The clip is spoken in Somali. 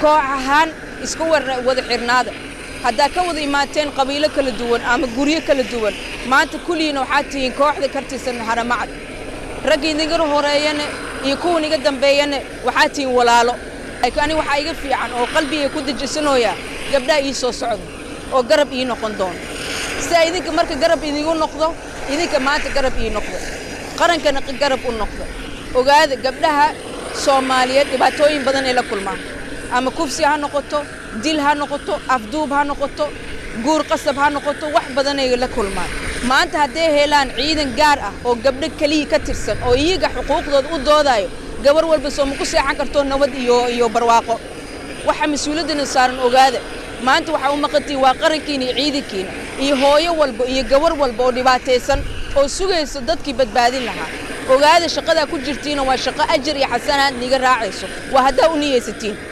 koox ahaan isku wada xirnaada hadda ka wada imaateen qabiilo kala duwan ama guriyo kala duwan maanta kulliina waxaad tihiin kooxda kartisan haramacad ragii niga horeeyana iyo kuwa niga dambeeyana waxaad tihiin walaalo ani waxa iga fiican oo qalbiga ku dejisanoya gabdhaha ii soo socdo oo garab ii noqon doon si idinka marka garab idigu noqdo idinka maanta garab ii noqdo qarankana garab u noqdo ogaada gabdhaha Soomaaliyeed dhibaatooyin badan ay la kulmaan ama kufsi ha noqoto dil ha noqoto afduub ha noqoto guur qasab ha noqoto wax badan ay la kulmaan maanta haday helaan ciidan gaar ah oo gabdho kaliya ka tirsan oo iyaga xuquuqdooda u doodayo gabar walba soo ku seexan karto nabad iyo barwaaqo waxa mas'uuliyadna saaran ogaada maanta waxa u maqantay waa qarankiina iyo ciidankiina iyo hooyo walba iyo gabar walba oo dhibaataysan oo sugayso dadkii badbaadin lahaa ogaada shaqada ku jirtiina waa shaqo ajir iyo xasanaad niga raacayso waa hadaa u niyeysatiin